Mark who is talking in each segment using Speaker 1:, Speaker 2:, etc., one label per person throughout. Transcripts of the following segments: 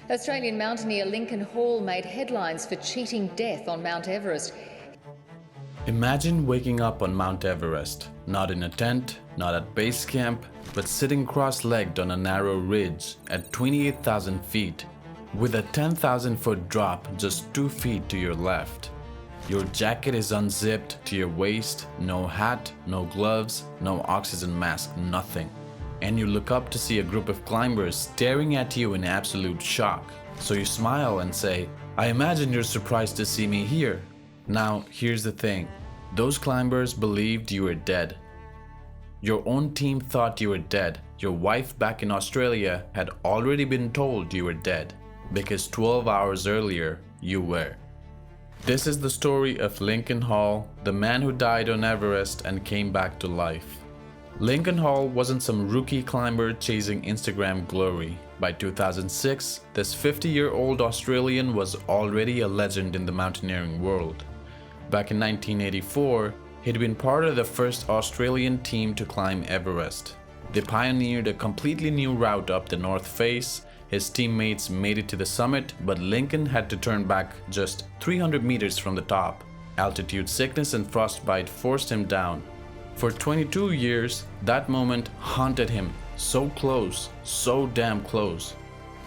Speaker 1: Australian mountaineer Lincoln Hall made headlines for cheating death on Mount Everest.
Speaker 2: Imagine waking up on Mount Everest, not in a tent, not at base camp, but sitting cross-legged on a narrow ridge at 28,000 feet, with a 10,000-foot drop just 2 feet to your left. Your jacket is unzipped to your waist, no hat, no gloves, no oxygen mask, nothing. And you look up to see a group of climbers staring at you in absolute shock. So you smile and say, "I imagine you're surprised to see me here." Now, here's the thing. Those climbers believed you were dead. Your own team thought you were dead. Your wife back in Australia had already been told you were dead, because 12 hours earlier, you were. This is the story of Lincoln Hall, the man who died on Everest and came back to life. Lincoln Hall wasn't some rookie climber chasing Instagram glory. By 2006, this 50-year-old Australian was already a legend in the mountaineering world. Back in 1984, he'd been part of the first Australian team to climb Everest. They pioneered a completely new route up the North Face. His teammates made it to the summit, but Lincoln had to turn back just 300 meters from the top. Altitude sickness and frostbite forced him down. For 22 years, that moment haunted him. So close, so damn close.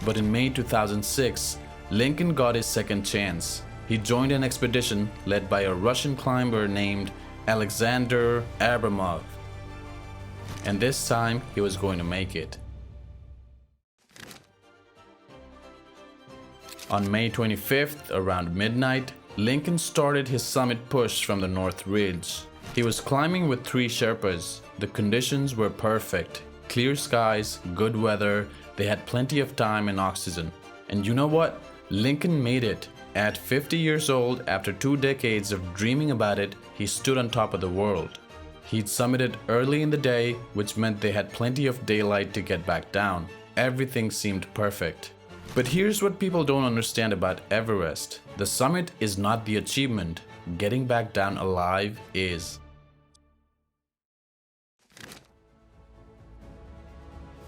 Speaker 2: But in May 2006, Lincoln got his second chance. He joined an expedition led by a Russian climber named Alexander Abramov. And this time, he was going to make it. On May 25th, around midnight, Lincoln started his summit push from the North Ridge. He was climbing with 3 Sherpas. The conditions were perfect. Clear skies, good weather, they had plenty of time and oxygen. And you know what? Lincoln made it. At 50 years old, after 2 decades of dreaming about it, he stood on top of the world. He'd summited early in the day, which meant they had plenty of daylight to get back down. Everything seemed perfect. But here's what people don't understand about Everest. The summit is not the achievement. Getting back down alive is.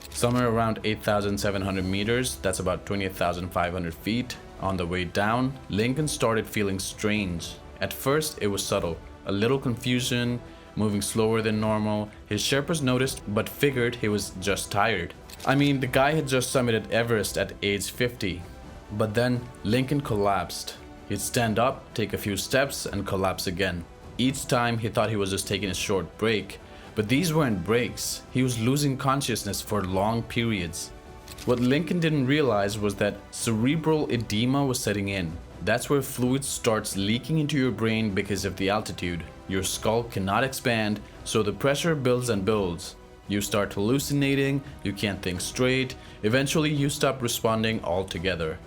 Speaker 2: Somewhere around 8,700 meters, that's about 28,500 feet, on the way down, Lincoln started feeling strange. At first, it was subtle, a little confusion, moving slower than normal. His Sherpas noticed but figured he was just tired. I mean, the guy had just summited Everest at age 50. But then, Lincoln collapsed. He'd stand up, take a few steps, and collapse again. Each time, he thought he was just taking a short break. But these weren't breaks. He was losing consciousness for long periods. What Lincoln didn't realize was that cerebral edema was setting in. That's where fluid starts leaking into your brain because of the altitude. Your skull cannot expand, so the pressure builds and builds. You start hallucinating, you can't think straight, eventually you stop responding altogether.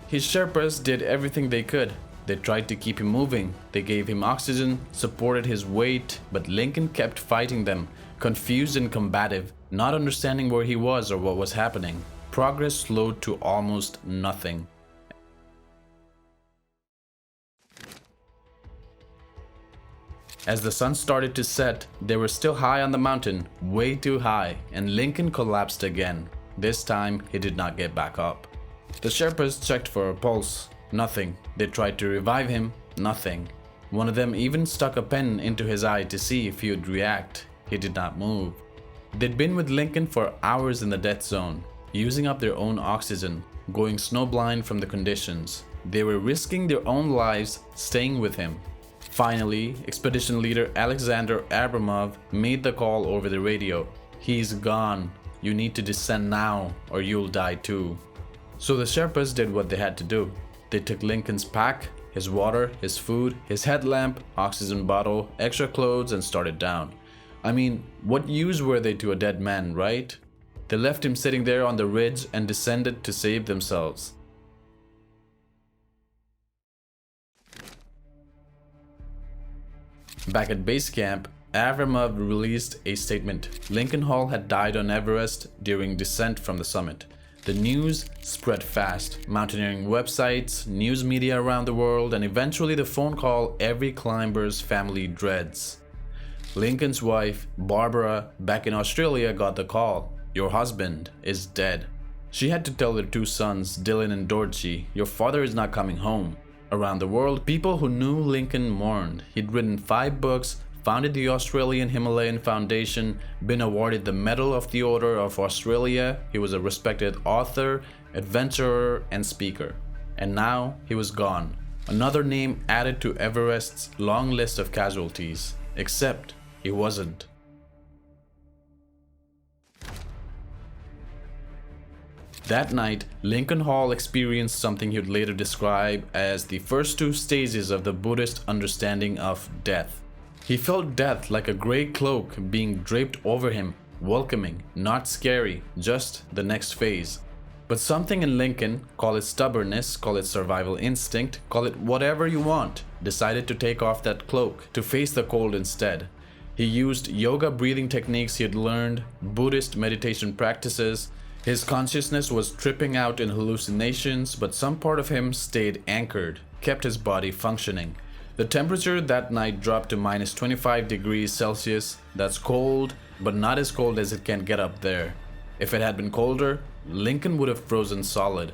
Speaker 2: His Sherpas did everything they could. They tried to keep him moving, they gave him oxygen, supported his weight, but Lincoln kept fighting them, confused and combative, not understanding where he was or what was happening. Progress slowed to almost nothing. As the sun started to set, they were still high on the mountain, way too high, and Lincoln collapsed again. This time, he did not get back up. The Sherpas checked for a pulse. Nothing. They tried to revive him. Nothing. One of them even stuck a pen into his eye to see if he would react. He did not move. They'd been with Lincoln for hours in the death zone, using up their own oxygen, going snowblind from the conditions. They were risking their own lives staying with him. Finally, expedition leader Alexander Abramov made the call over the radio. "He's gone. You need to descend now or you'll die too." So the Sherpas did what they had to do. They took Lincoln's pack, his water, his food, his headlamp, oxygen bottle, extra clothes, and started down. I mean, what use were they to a dead man, right? They left him sitting there on the ridge and descended to save themselves. Back at base camp, Avramov released a statement. Lincoln Hall had died on Everest during descent from the summit. The news spread fast. Mountaineering websites, news media around the world, and eventually the phone call every climber's family dreads. Lincoln's wife, Barbara, back in Australia got the call. "Your husband is dead." She had to tell her two sons, Dylan and Dorothy, your father is not coming home. Around the world, people who knew Lincoln mourned. He'd written 5 books, founded the Australian Himalayan Foundation, been awarded the Medal of the Order of Australia. He was a respected author, adventurer, and speaker. And now he was gone. Another name added to Everest's long list of casualties. Except he wasn't. That night, Lincoln Hall experienced something he'd later describe as the first 2 stages of the Buddhist understanding of death. He felt death like a grey cloak being draped over him, welcoming, not scary, just the next phase. But something in Lincoln, call it stubbornness, call it survival instinct, call it whatever you want, decided to take off that cloak, to face the cold instead. He used yoga breathing techniques he had learned, Buddhist meditation practices. His consciousness was tripping out in hallucinations, but some part of him stayed anchored, kept his body functioning. The temperature that night dropped to minus 25 degrees Celsius. That's cold, but not as cold as it can get up there. If it had been colder, Lincoln would have frozen solid.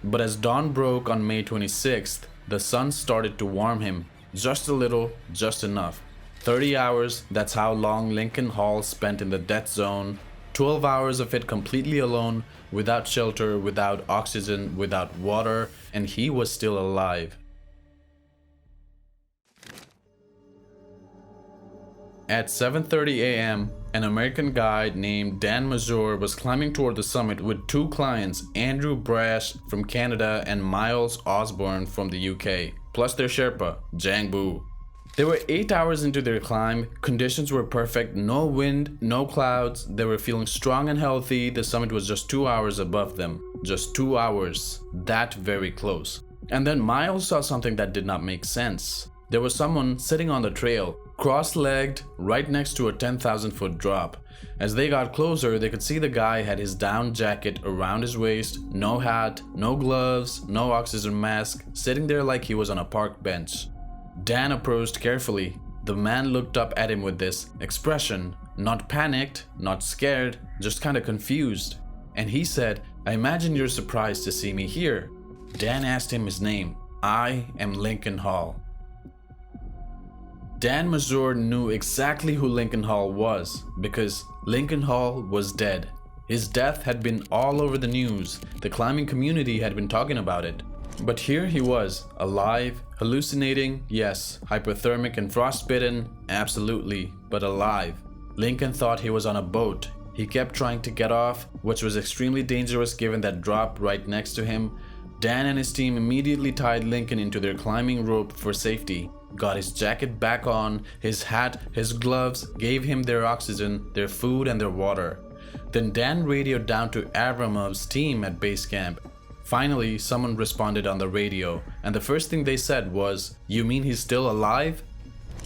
Speaker 2: But as dawn broke on May 26th, the sun started to warm him. Just a little, just enough. 30 hours, that's how long Lincoln Hall spent in the death zone. 12 hours of it completely alone, without shelter, without oxygen, without water, and he was still alive. At 7:30 a.m., an American guide named Dan Mazur was climbing toward the summit with 2 clients, Andrew Brash from Canada and Miles Osborne from the UK, plus their Sherpa, Jang Bu. They were 8 hours into their climb, conditions were perfect, no wind, no clouds, they were feeling strong and healthy, the summit was just 2 hours above them. Just 2 hours, that very close. And then Miles saw something that did not make sense. There was someone sitting on the trail, cross-legged, right next to a 10,000-foot drop. As they got closer, they could see the guy had his down jacket around his waist, no hat, no gloves, no oxygen mask, sitting there like he was on a park bench. Dan approached carefully. The man looked up at him with this expression, not panicked, not scared, just kind of confused. And he said, "I imagine you're surprised to see me here." Dan asked him his name. "I am Lincoln Hall." Dan Mazur knew exactly who Lincoln Hall was, because Lincoln Hall was dead. His death had been all over the news. The climbing community had been talking about it. But here he was, alive, hallucinating, yes, hypothermic and frostbitten, absolutely, but alive. Lincoln thought he was on a boat. He kept trying to get off, which was extremely dangerous given that drop right next to him. Dan and his team immediately tied Lincoln into their climbing rope for safety, got his jacket back on, his hat, his gloves, gave him their oxygen, their food and their water. Then Dan radioed down to Abramov's team at base camp. Finally, someone responded on the radio, and the first thing they said was, "You mean he's still alive?"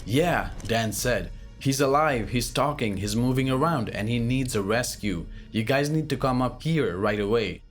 Speaker 2: "Yeah," Dan said. "He's alive, he's talking, he's moving around, and he needs a rescue. You guys need to come up here right away."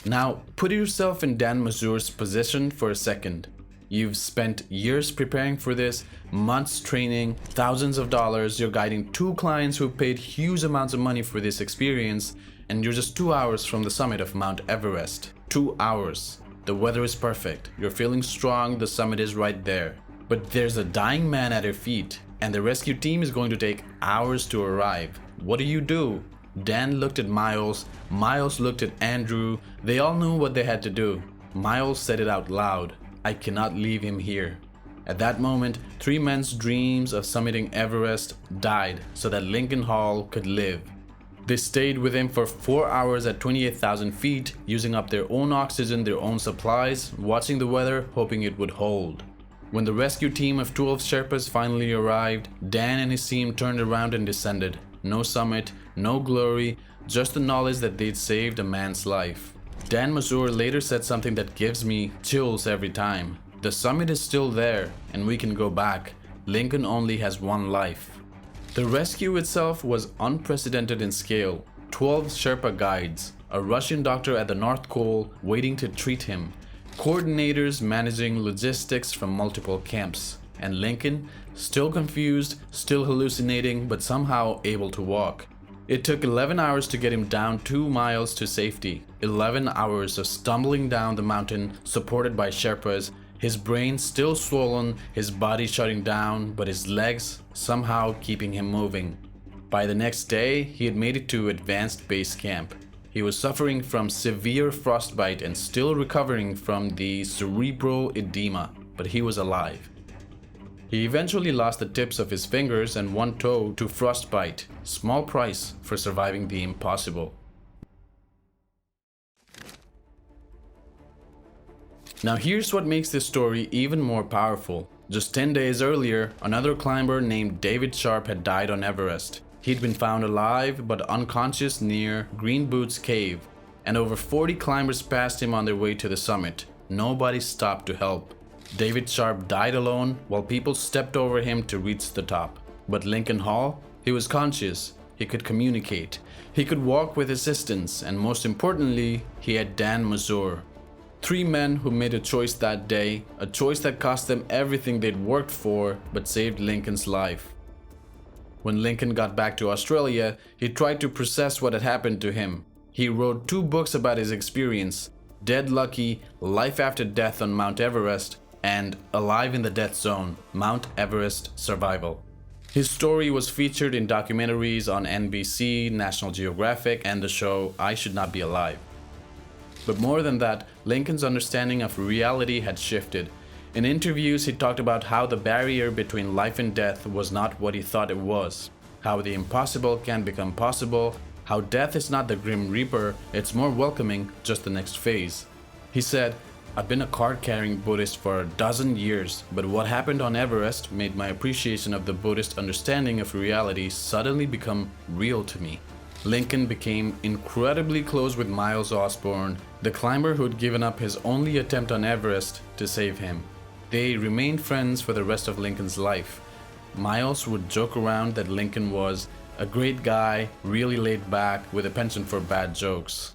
Speaker 2: Now, put yourself in Dan Mazur's position for a second. You've spent years preparing for this, months training, thousands of dollars, you're guiding 2 clients who paid huge amounts of money for this experience, and you're just 2 hours from the summit of Mount Everest. 2 hours. The weather is perfect, you're feeling strong, the summit is right there. But there's a dying man at your feet, and the rescue team is going to take hours to arrive. What do? Dan looked at Miles, Miles looked at Andrew, they all knew what they had to do. Miles said it out loud, "I cannot leave him here." At that moment, 3 men's dreams of summiting Everest died so that Lincoln Hall could live. They stayed with him for 4 hours at 28,000 feet, using up their own oxygen, their own supplies, watching the weather, hoping it would hold. When the rescue team of 12 Sherpas finally arrived, Dan and his team turned around and descended. No summit, no glory, just the knowledge that they'd saved a man's life. Dan Mazur later said something that gives me chills every time. The summit is still there, and we can go back. Lincoln only has 1 life. The rescue itself was unprecedented in scale. 12 Sherpa guides, a Russian doctor at the North Pole waiting to treat him, coordinators managing logistics from multiple camps, and Lincoln, still confused, still hallucinating, but somehow able to walk. It took 11 hours to get him down 2 miles to safety. 11 hours of stumbling down the mountain, supported by Sherpas, his brain still swollen, his body shutting down, but his legs somehow keeping him moving. By the next day, he had made it to advanced base camp. He was suffering from severe frostbite and still recovering from the cerebral edema, but he was alive. He eventually lost the tips of his fingers and one toe to frostbite, small price for surviving the impossible. Now here's what makes this story even more powerful. Just 10 days earlier, another climber named David Sharp had died on Everest. He'd been found alive but unconscious near Green Boots Cave, and over 40 climbers passed him on their way to the summit. Nobody stopped to help. David Sharp died alone while people stepped over him to reach the top. But Lincoln Hall, he was conscious, he could communicate, he could walk with assistance, and most importantly, he had Dan Mazur. 3 men who made a choice that day, a choice that cost them everything they'd worked for but saved Lincoln's life. When Lincoln got back to Australia, he tried to process what had happened to him. He wrote 2 books about his experience, Dead Lucky, Life After Death on Mount Everest, and Alive in the Death Zone, Mount Everest Survival. His story was featured in documentaries on NBC, National Geographic, and the show I Should Not Be Alive. But more than that, Lincoln's understanding of reality had shifted. In interviews, he talked about how the barrier between life and death was not what he thought it was, how the impossible can become possible, how death is not the grim reaper, it's more welcoming, just the next phase. He said, "I've been a card-carrying Buddhist for a dozen years, but what happened on Everest made my appreciation of the Buddhist understanding of reality suddenly become real to me." Lincoln became incredibly close with Miles Osborne, the climber who'd given up his only attempt on Everest to save him. They remained friends for the rest of Lincoln's life. Miles would joke around that Lincoln was a great guy, really laid back, with a penchant for bad jokes.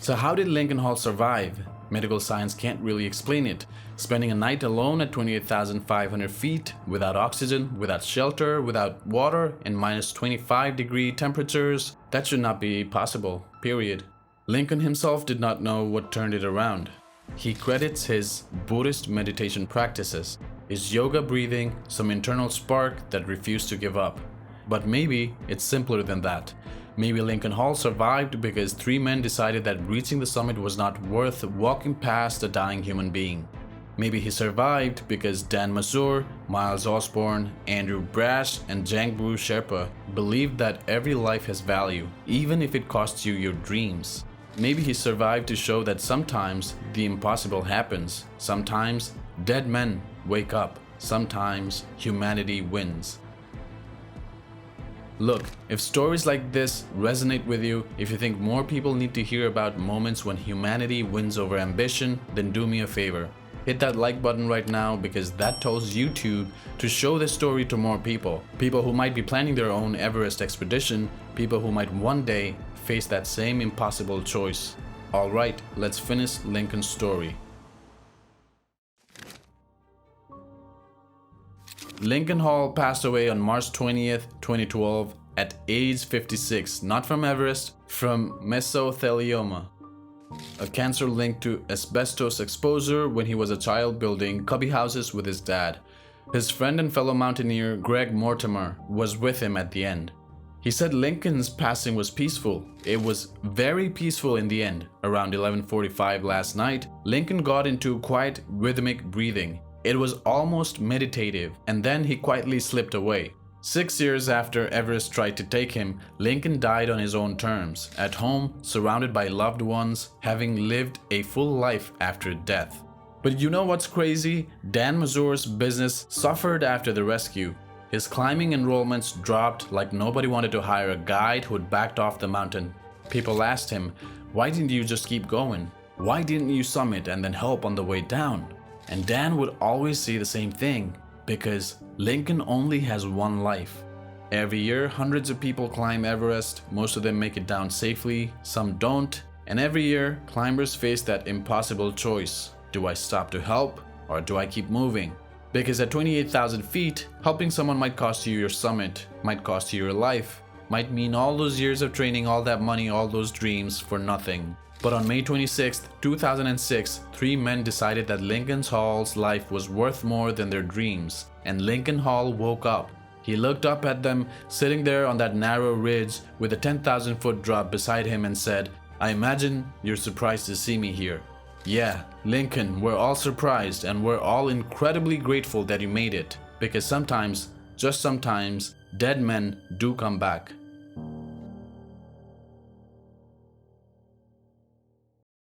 Speaker 2: So how did Lincoln Hall survive? Medical science can't really explain it. Spending a night alone at 28,500 feet, without oxygen, without shelter, without water, in minus 25-degree temperatures, that should not be possible, period. Lincoln himself did not know what turned it around. He credits his Buddhist meditation practices, his yoga breathing, some internal spark that refused to give up. But maybe it's simpler than that. Maybe Lincoln Hall survived because 3 men decided that reaching the summit was not worth walking past a dying human being. Maybe he survived because Dan Mazur, Miles Osborne, Andrew Brash, and Jangbu Sherpa believed that every life has value, even if it costs you your dreams. Maybe he survived to show that sometimes the impossible happens, sometimes dead men wake up, sometimes humanity wins. Look, if stories like this resonate with you, if you think more people need to hear about moments when humanity wins over ambition, then do me a favor. Hit that like button right now, because that tells YouTube to show this story to more people. People who might be planning their own Everest expedition, people who might one day face that same impossible choice. Alright, let's finish Lincoln's story. Lincoln Hall passed away on March 20th, 2012 at age 56, not from Everest, from mesothelioma, a cancer linked to asbestos exposure when he was a child building cubby houses with his dad. His friend and fellow mountaineer Greg Mortimer was with him at the end. He said Lincoln's passing was peaceful. It was very peaceful in the end. Around 11:45 last night, Lincoln got into quiet rhythmic breathing. It was almost meditative, and then he quietly slipped away. 6 years after Everest tried to take him, Lincoln died on his own terms, at home, surrounded by loved ones, having lived a full life after death. But you know what's crazy? Dan Mazur's business suffered after the rescue. His climbing enrollments dropped like nobody wanted to hire a guide who'd backed off the mountain. People asked him, "Why didn't you just keep going? Why didn't you summit and then help on the way down?" And Dan would always say the same thing, because Lincoln only has one life. Every year, hundreds of people climb Everest. Most of them make it down safely, some don't, And every year, climbers face that impossible choice. Do I stop to help or do I keep moving? Because at 28,000 feet, helping someone might cost you your summit, might cost you your life, might mean all those years of training, all that money, all those dreams for nothing. But on May 26, 2006, 3 men decided that Lincoln Hall's life was worth more than their dreams, and Lincoln Hall woke up. He looked up at them, sitting there on that narrow ridge with a 10,000-foot drop beside him and said, "I imagine you're surprised to see me here." Yeah, Lincoln, we're all surprised and we're all incredibly grateful that you made it, because sometimes, just sometimes, dead men do come back.